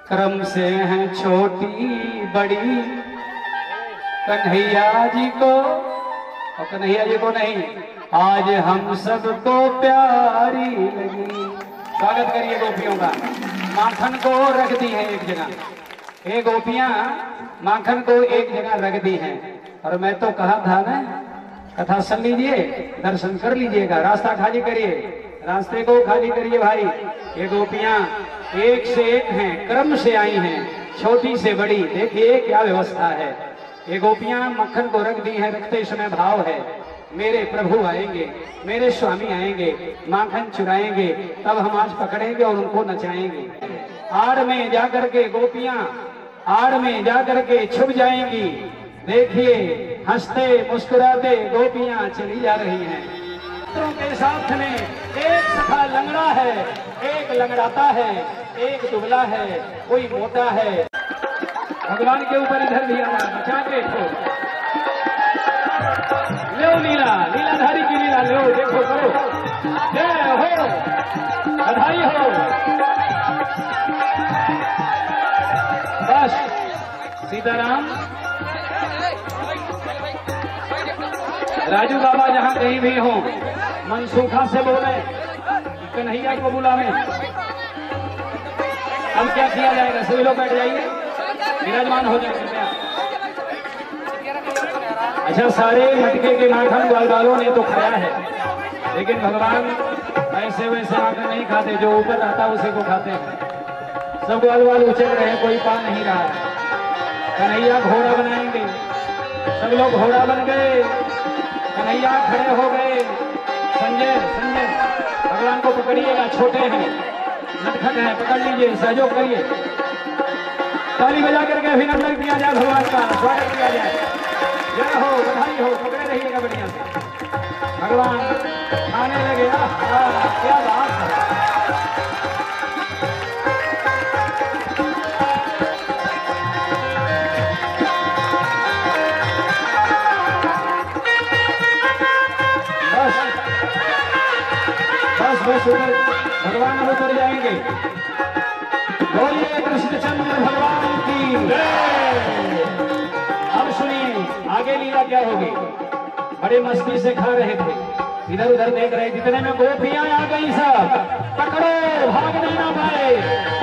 क्रम से हैं छोटी बड़ी, कन्हैया जी को और कन्हैया जी को नहीं, आज हम सबको प्यारी लगी। स्वागत करिए गोपियों का। माखन को रख दी है एक जगह, ये गोपियां माखन को एक जगह रख दी हैं। और मैं तो कहा था ना, कथा सुन लीजिए, दर्शन कर लीजिएगा, रास्ता खाली करिए, रास्ते को खाली करिए भाई। ये गोपियां एक से एक हैं, क्रम से आई हैं, छोटी से बड़ी। देखिए क्या व्यवस्था है। ये गोपियां मक्खन को रख दी है, रखते समय भाव है, मेरे प्रभु आएंगे, मेरे स्वामी आएंगे, माखन चुराएंगे, तब हम आज पकड़ेंगे और उनको नचाएंगे। आड़ में जाकर के गोपियां आड़ में जाकर के छुप जाएंगी। देखिए हंसते मुस्कुराते गोपियां चली जा रही हैं। मित्रों के साथ में एक सखा लंगड़ा है, एक लंगड़ाता है, एक दुबला है, कोई मोटा है। भगवान के ऊपर इधर भी आना, बचा के ठो लो लीला, लीलाधारी की लीला लो, देखो करो, जय हो, बधाई हो। बस सीताराम, राजू बाबा जहां कहीं भी हो, मनसूखा से बोले, कन्हैया को बुलावे। अब क्या किया जाएगा? सभी लोग बैठ जाइए, विराजमान हो जाए। अच्छा, सारे मटके के माखन ग्वाल वालों ने तो खाया है, लेकिन भगवान ऐसे वैसे माखन नहीं खाते, जो ऊपर रहता उसी को खाते हैं। सब ग्वाल वाल उछल रहे हैं, कोई पा नहीं रहा। कन्हैया घोड़ा बनाएंगे, सब लोग घोड़ा बन गए, कन्हैया खड़े हो गए। संजय संजय भगवान को पकड़िएगा, छोटे हैं, नटखट है, पकड़ लीजिए, सहयोग करिए। ताली बजा करके अभिनंदन किया जाए, भगवान का स्वागत किया जाए। जय हो, बधाई हो, पकड़े रहिएगा बढ़िया से। भगवान खाने लगे, क्या बात है। बस उधर भगवान अब उतर जाएंगे। बोलिए कृष्णचंद्र भगवान की जय। अब सुनिए आगे लीला क्या होगी। बड़े मस्ती से खा रहे थे, इधर उधर देख रहे, जितने में गोपियां आ गई, सब पकड़ो, भाग नहीं ना पाए,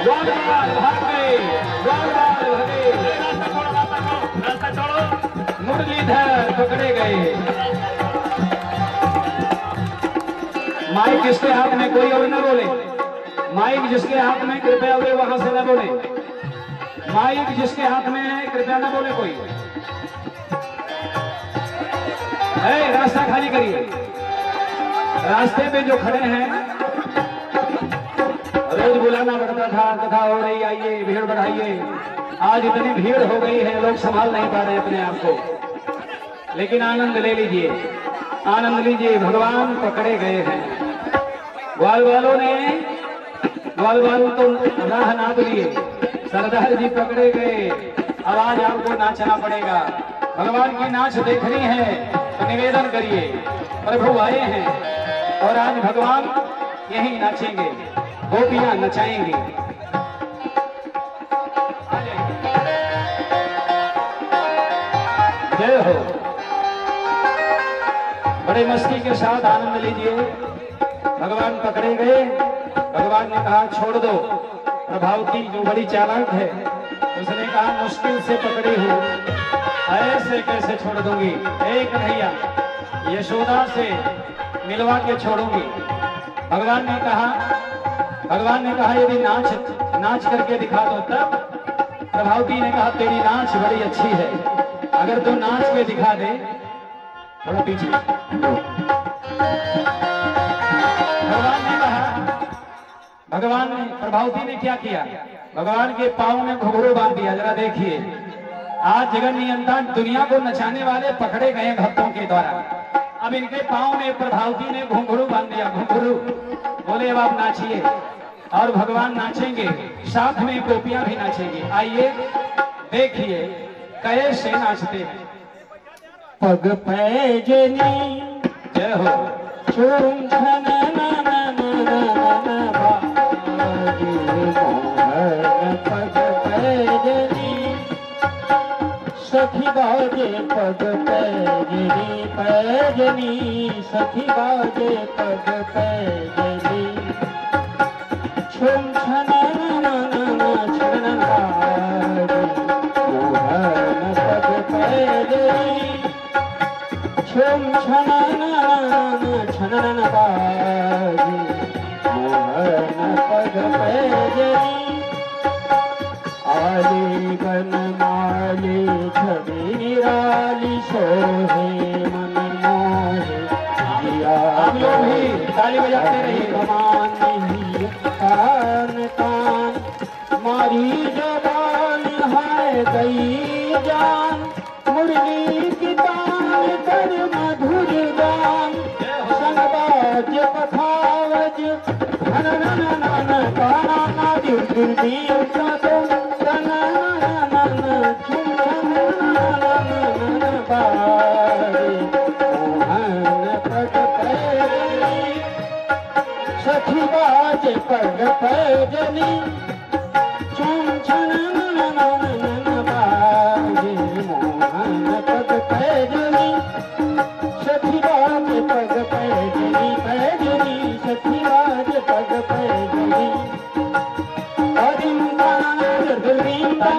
ग्वाल बाल भाग गए, ग्वाल बाल भगे, रास्ता छोड़ो, मुरलीधर पकड़े गए। माइक जिसके हाथ में, कोई और न बोले, माइक जिसके हाथ में कृपया वे वहां से न बोले, माइक जिसके हाथ में है कृपया न बोले कोई। रास्ता खाली करिए। रास्ते पे जो खड़े हैं, रोज बुलाना पड़ता था, कथा हो रही, आइए, भीड़ बढ़ाइए। आज इतनी भीड़ हो गई है, लोग संभाल नहीं पा रहे अपने आप को। लेकिन आनंद ले लीजिए, आनंद लीजिए, भगवान पकड़े गए हैं। ग्वाल वालों ने, ग्वाल वालों तो राह नाप लिए, सरदार जी पकड़े गए। अब आज आपको नाचना पड़ेगा, भगवान की नाच देखनी है तो निवेदन करिए, प्रभु आए हैं और आज भगवान यही नाचेंगे, गोपियां नचाएंगी। जय हो। बड़े मस्ती के साथ आनंद लीजिए। भगवान पकड़े गए, भगवान ने कहा छोड़ दो। प्रभावती जो बड़ी चालाक है, उसने कहा मुश्किल से पकड़ी हूँ, ऐसे कैसे छोड़ दूंगी। एक भैया यशोदा से मिलवा के छोड़ूंगी। भगवान ने कहा यदि नाच करके दिखा दो तब। प्रभावती ने कहा तेरी नाच बड़ी अच्छी है, अगर तू नाच के दिखा दे। थोड़ा पीछे। भगवान ने प्रभावती ने क्या किया, भगवान के पांव में घुंघरू बांध दिया। जरा देखिए, आज जगत नियंता दुनिया को नचाने वाले पकड़े गए भक्तों के द्वारा। अब इनके पांव में प्रभावती ने घुंघरू बांध दिया। घुंघरू बोले अब आप नाचिए, और भगवान नाचेंगे, साथ में गोपियां भी नाचेंगी। आइए देखिए कैसे नाचते हैं। पग पैजनी जय हो चूम छन पग पैजनी सखी बाजे पग पैजनी पैजनी सखी बाजे पग पैजनी छुम छन पग पैजनी छुम छनन बाजी मोहन पग पैजनी आली गन माली छवि निराली सोहे मन मोहे आप लोग भी ताली बजाते रहिए। कमान कान कान मारी जबान है गई जान मुरली की तान कर मधुर गान संगबाज पखावज धन नन नन काना नादी दुर्दी उठातो तन नन झुम नन बारे मोहन पग पैजनी सखी बाज पग पैजनी झुम छन नन बारे मोहन पग पैजनी सखी बाज पग पैजनी पैजनी सखी बाज पग पैजनी हरिम ताना दिल ताली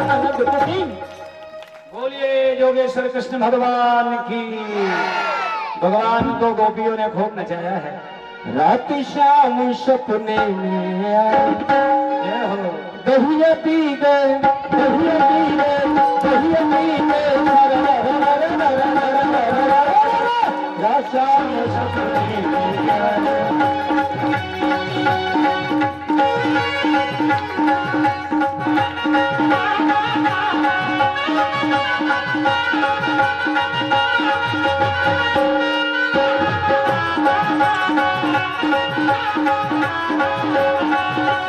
बजाते रहिए। बोलिए योगेश्वर कृष्ण भगवान की। भगवान को गोपियों ने खूब नचाया है। रात शाम सपने में आए जय हो दहिया पी गए दहिया पी गए दहिया पी गए रात शाम सपने में आए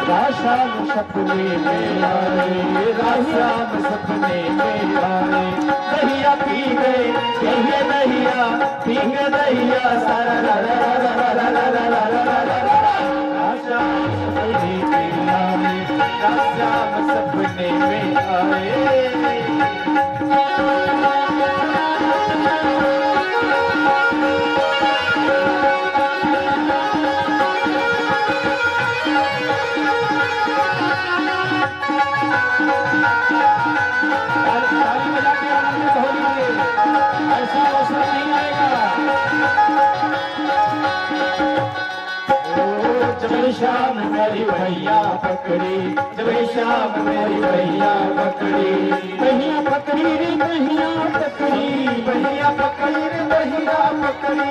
राशाम सपने में आए राशाम सपने में आए दहिया पी गए कहिए दहिया पी गए दहिया सारा राशाम सपने में आए राशाम सपने में आए जब शाम मेरी भैया पकड़ी जब शाम मेरी भैया पकड़ी भैया पकड़ी रे भैया पकड़ी भैया पकड़ी रे भैया पकड़ी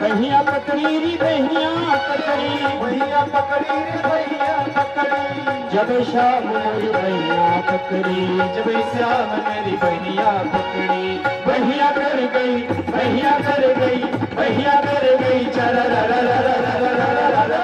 भैया पकड़ी रे भैया पकड़ी भैया पकड़ी रे भैया पकड़ी जब शाम मेरी भैया पकड़ी जब शाम मेरी भैया पकड़ी भैया कर गई भैया कर गई भैया कर गई चरा रा रा रा रा रा रा रा रा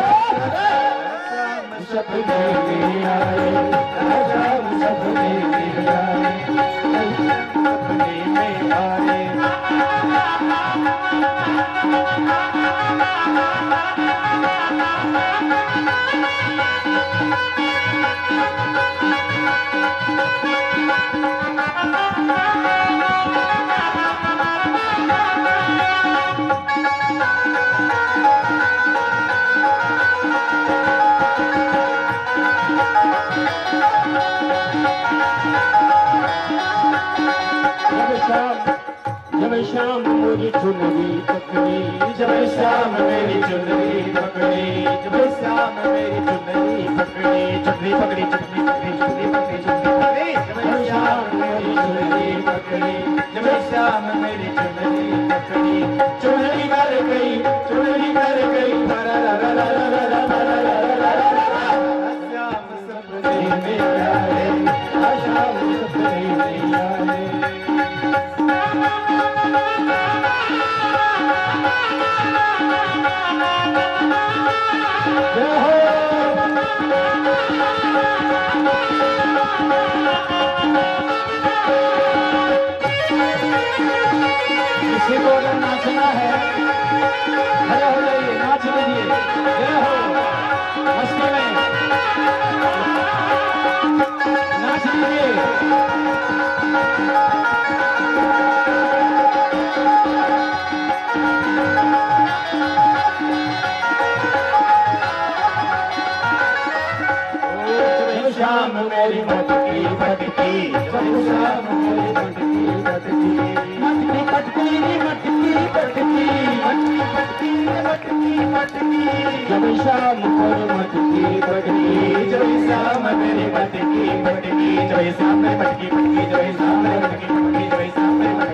जब शाम मेरी चुनरी पकड़ी, जब शाम मेरी चुनरी पकड़ी, जब शाम मेरी चुनरी पकड़ी, चुनरी पकड़ी, चुनरी पकड़ी, चुनरी पकड़ी, चुनरी पकड़ी, जब शाम मेरी चुनरी पकड़ी, जब शाम मेरी चुनरी पकड़ी, चुनरी कर गई, चुनरी कर गई, श्याम सपने में आए, श्याम सपने में आए। किसी को अगर नाचना है खड़े हो जाइए, नाच लीजिए, जय हो मस्ती में नाच लीजिए। शाम मेरी मटकी पटकी, जब शाम मेरी मटकी पटकी, मटकी पटकी मटकी पटकी, मटकी पटकी मटकी पटकी, जब शाम मेरी मटकी पटकी, जब शाम मेरी मटकी पटकी, जब शाम मेरी मटकी पटकी, जब शाम मेरी मटकी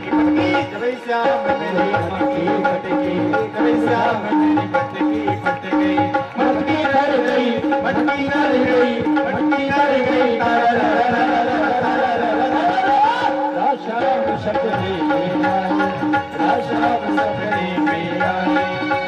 पटकी, जब शाम मेरी मटकी पटकी, जब शाम मेरी मटकी पटकी, जब शाम मेरी मटकी पट गई, मटकी कर गई, मटकी कर गई, मटकी कर गई, राशाम सपने में आए, राशाम सपने में आए,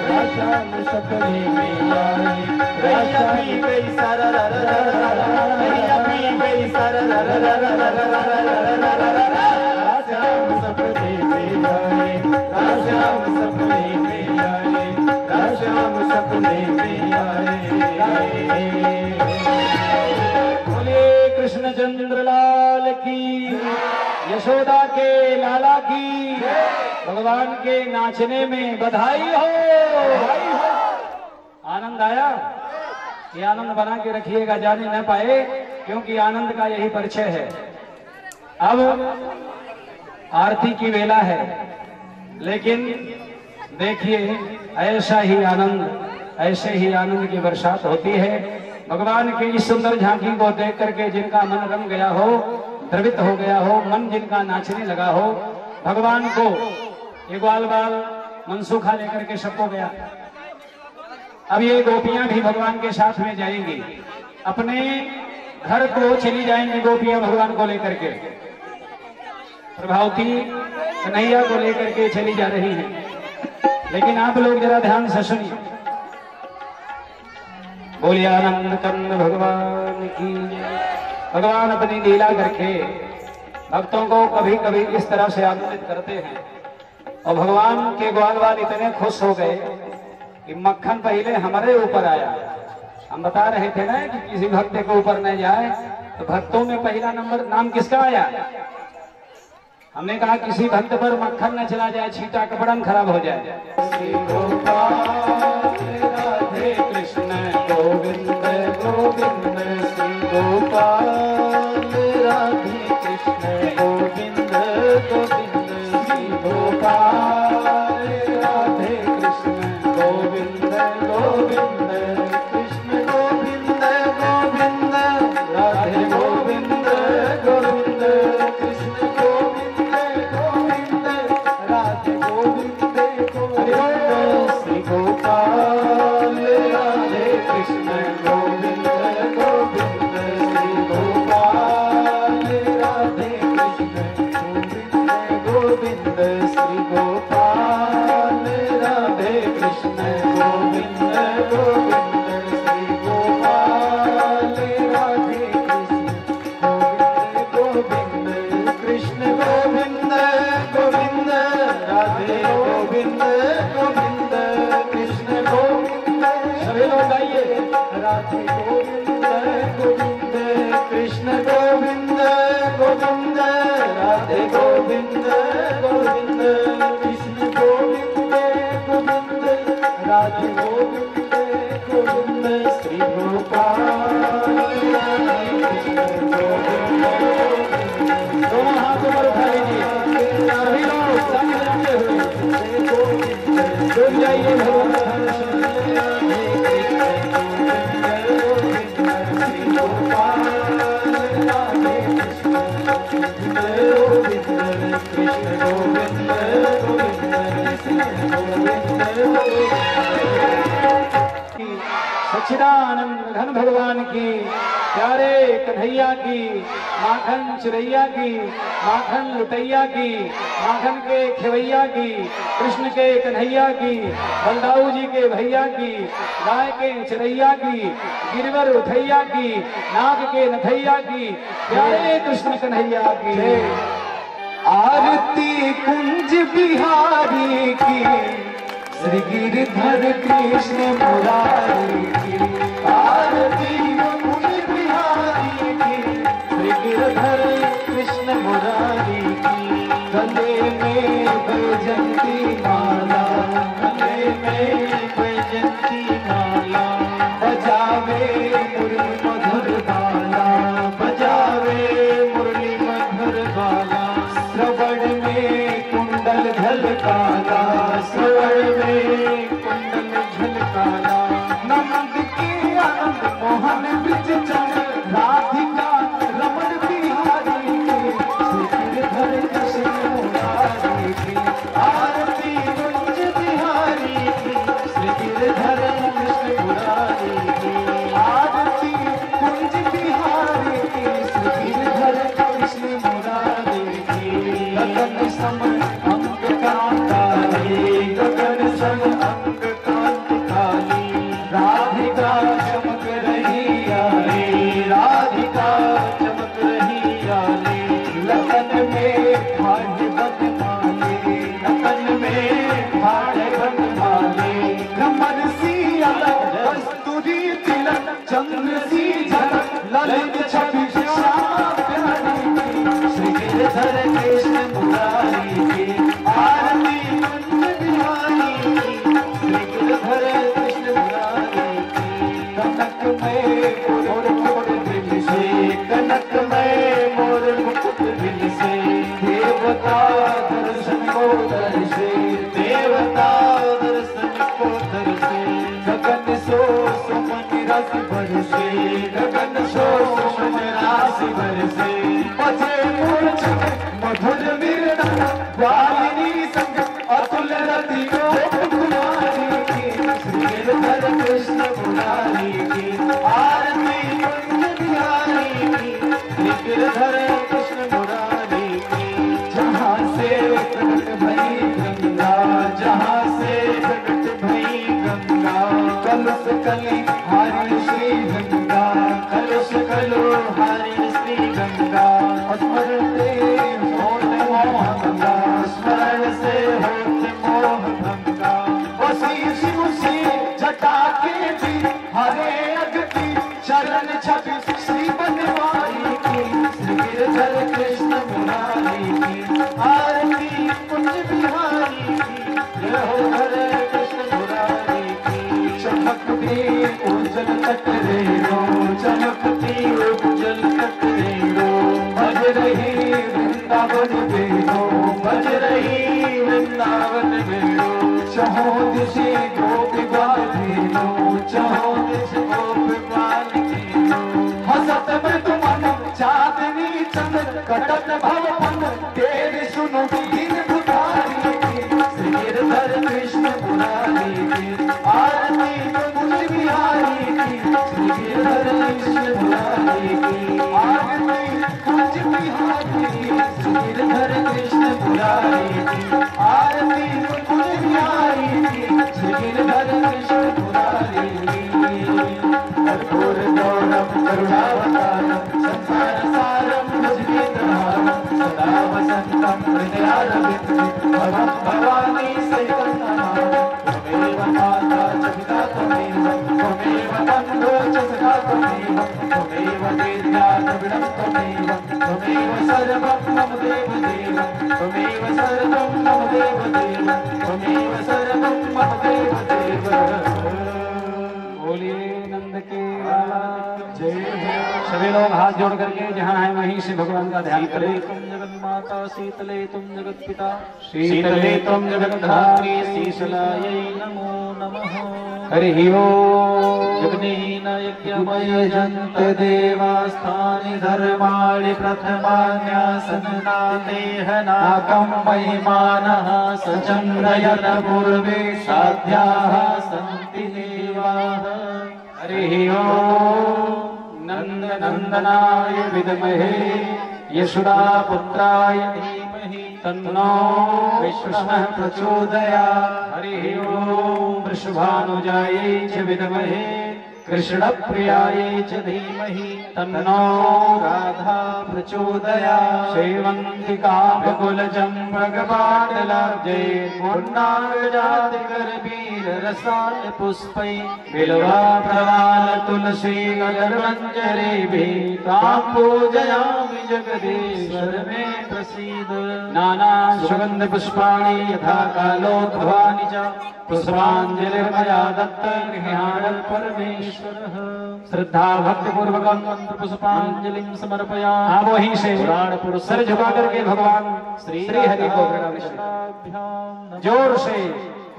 राशाम सपने में आए, रैया पी गई सारा रा रा रा रा रा, रैया पी गई सारा रा रा रा रा रा रा रा रा, राशाम सपने में आए, राशाम सपने में आए, राशाम सपने में आए। कृष्णचंद्र लाल की, यशोदा के लाला की, भगवान के नाचने में बधाई हो। आनंद आया? ये आनंद बना के रखिएगा, जाने न पाए, क्योंकि आनंद का यही परिचय है। अब आरती की वेला है, लेकिन देखिए ऐसा ही आनंद, ऐसे ही आनंद की बरसात होती है। भगवान की इस सुंदर झांकी को देख करके जिनका मन रम गया हो, द्रवित हो गया हो, मन जिनका नाचने लगा हो, भगवान को ये ग्वाल बाल मनसूखा लेकर के सबको गया। अब ये गोपियां भी भगवान के साथ में जाएंगी, अपने घर को चली जाएंगी गोपियां भगवान को लेकर के। प्रभावती कन्हैया को लेकर के चली जा रही हैं, लेकिन आप लोग जरा ध्यान से सुनिए। बोलिए आनंद कंद भगवान की। भगवान अपनी लीला करके भक्तों को कभी कभी इस तरह से आनंदित करते हैं, और भगवान के ग्वालवाल इतने खुश हो गए कि मक्खन पहले हमारे ऊपर आया। हम बता रहे थे ना कि किसी भक्त के ऊपर न जाए, तो भक्तों में पहला नंबर नाम किसका आया? हमने कहा किसी भक्त पर मक्खन न चला जाए, छींटा कपड़न खराब हो जाए। श्री गोपाल राधे कृष्ण गोविंद गोविंद, श्री गोपाल राधे कृष्ण गोविंद गोविंद, श्री गोपाल राधे कृष्ण गोविंद गोविंद, कृष्ण गोविंद गोविंद, राधे गोविंद गोविंद, कृष्ण गोविंद गोविंद, राधे गोविंद गोविंद, श्री गोपाल राधे कृष्ण गोविंद गोविंद, श्री गोपाल राधे कृष्ण गोविंद गोविंद, श्री गोपाल राधे कृष्ण गोविंद गोविंद, श्री गोपाल राधे कृष्ण गोविंद गोविंद, कृष्ण गोविंद गोविंद, राधे गोविंद गोविंद। राधे गोविंद गोविंद कृष्ण गोविंद गोविंद राधे गोविंद गोविंद कृष्ण गोविंद गोविंद राधे गोविंद गोविंद श्री गोपाल दोनों हाथों पर उठा लीजिए सभी लोग संग रखते हुए डूब जाइए भगवान सच्चिदानंद घन भगवान की, प्यारे कन्हैया की, माखन चुरैया की, माखन लुटैया की, माखन के खेवैया की, कृष्ण के कन्हैया की, बलदाऊ जी के भैया की, गाय के चरैया की, गिरवर उठैया की, नाग के नथैया की, प्यारे कृष्ण कन्हैया की। आरती कुंज बिहारी की, श्री गिरधर कृष्ण मुरारी की। आरती कुंज बिहारी की, श्री गिरधर कृष्ण मुरारी की। गले में बैजंती माला, गले में बैजंती माला, बजावे मुरली मधुर बाला, बजावे मुरली मधुर बाला। श्रवण में कुंडल झलकाला, श्रवण में कुंडल झलकाला। नंद के आनंद मोहन बिच चढ़, राधिका रमण बिहारी की, श्री गिरधर कृष्ण मुरारी की। आरती कुंज बिहारी की, श्री गिरधर कृष्ण मुरारी की। आरती कुंज बिहारी की, श्री गिरधर कृष्ण मुरारी की। गगन सम अंग कांताली, गगन सम अंग कांतिकाली, राधिका चमक रही आई, राधिका चमक रही आई। लगन में भाग्य बनमाले, लगन में भाग्य बनमाले। कमर सी अलग कस्तूरी तिलक, चंद्र सी झलक, ललित छवि श्याम प्यारी की, श्री गिरधर कृष्ण मुरारी की। आरती कुंज बिहारी की, श्री गिरधर कृष्ण मुरारी की। कनक में मोर मुकुट दिल से, कनक में मोर मुकुट दिल से। देवता दर्शन को दर्शे, देवता दर्शन को दर्शे। गगन सो सुमन राशि बरसे, गगन सो सुमन राशि बरसे। बजे मूर्छित मधुर वीणा, वालिनी संग अतुल रति गोप कुमारी की, श्री गिरधर कृष्ण मुरारी की। आरती कुंज बिहारी की, श्री गिरधर कृष्ण मुरारी की। जहाँ से प्रकट भई गंगा, जहाँ से प्रकट भई गंगा, कलश कली हारी श्री गंगा, कलश कलो हारी श्री गंगा। स्मरते होत मोह भंगा, स्मरण से होत मोह भंगा। वसी शिव से जटा के भी हरे अगति, चरण छवि श्री बनवारी की, श्री गिरधर कृष्ण मुरारी की। आरती कुंज बिहारी की, जय हो हरे कृष्ण मुरारी की। चमकती उज्जवल कटरेरो, चमकती उज्जवल कटरेरो, बज रही वृंदावन बेरो, बज रही वृंदावन बेरो। चहो दिशे गोपी बाधेरो, चहो दिश गोपी बाधेरो। हसत मृदु मन चांदनी चंद्र, कटत भव मन तेरे सुनो दीन दुखारी की, श्री गिरधर कृष्ण मुरारी की। आरती कुंज बिहारी की, श्री गिरधर कृष्ण मुरारी की। आरती कुंज बिहारी की, श्री गिरधर कृष्ण मुरारी की। आरती कुंज बिहारी की, श्री गिरधर कृष्ण मुरारी की। कर्पूर गौरम करुणावतारम, संसार सारम भुजगेन्द्रहारम, सदा वसंतम हृदयारविंदे। भवं भवानी सहितं नमामि। त्वमेव माता च पिता त्वमेव, त्वमेव बन्धो च सदा त्वमेव त्वमेव वेद्या द्रविणं त्वमेव त्वमेव सर्वं मम देवदेव त्वमेव सर्वं मम देवदेव त्वमेव सर्वं मम देवदेव। बोलिए नंद के जय। सभी लोग हाथ जोड़ करके जहाँ है वहीं से भगवान का ध्यान करें। तुम जगत माता शीतले तुम जगत पिता शीतले तुम जगद्धात्री शीतलायै नमो नमः। हरि ओम। यज्ञेन यज्ञमयजन्त देवास्थानि धर्माणि प्रथमान्यासन्नातेह नाकं महिमानः सचन्द्रयत पूर्वे साध्याः सन्ति देवाः। हरि ओम। नंद नंदनाय विद्महे यशोदापुत्राय धीमहि तन्नो कृष्णः प्रचोदयात्। हरि ओम। वृषभानुजायै च विद्महे कृष्णप्रियायै च धीमहि तन्नो राधा प्रचोदयात्। सेवन्तिकाकुलचम्पकपाटलाब्जे पूर्णाङ्गजातिकरवीररसाल पुष्पै बिल्वा प्रवाल तुलसी नगरमञ्जरीभिः तां पूजयामि जगदीश्वर मे प्रसीद। नाना सुगन्ध पुष्पाणि यथा कालोद्भवानि च पुष्पाञ्जलिर्मया दत्त गृह्णात् परमेश्वरः। श्रद्धा भक्ति पूर्वकम मंत्र पुष्पांजलिं समर्पयामि। आप वहीं से सर झुका करके भगवान श्री हरि को प्रणाम। जोर से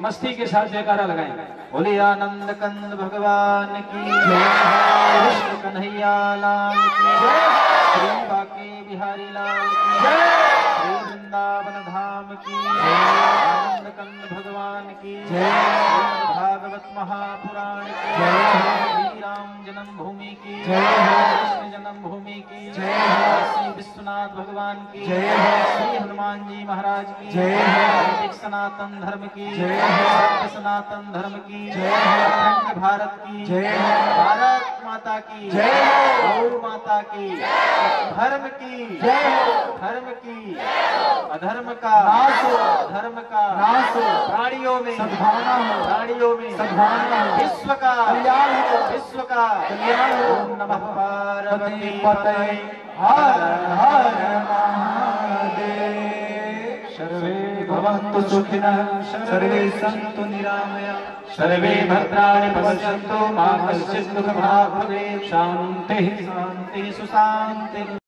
मस्ती के साथ जयकारा लगाएं। बोले आनंद कंद भगवान की जय। कृष्ण कन्हैया लाल की जय। श्री बांके बिहारी लाल की जय। श्री वृंदावन धाम की जय। आनंद कंद भगवान की जय। भागवत महापुराण की जय। श्री राम जन्मभूमि की जय। कृष्ण जन्मभूमि की जय। श्री विश्वनाथ भगवान की जय। श्री हनुमान जी महाराज की जय। वैदिक सनातन धर्म की जय। सत्य सनातन धर्म की जय। अखंड भारत की जय। भारत माता की जय। गौ माता की धर्म की जय। धर्म की अधर्म का नाश हो। धर्म का नाश हो। प्राणियों में सद्भावना हो। प्राणियों में सद्भावना हो। विश्व का कल्याण हो। विश्व का कल्याण हो। ओम नमः पार्वती पतये हर हर महादेव। सर्वे भवन्तु सुखिनः सर्वे सन्तु निरामयाः सर्वे भद्राणि पश्यन्तु मा कश्चित् दुःखभाग् भवेत्। शान्तिः शान्तिः सुशान्तिः।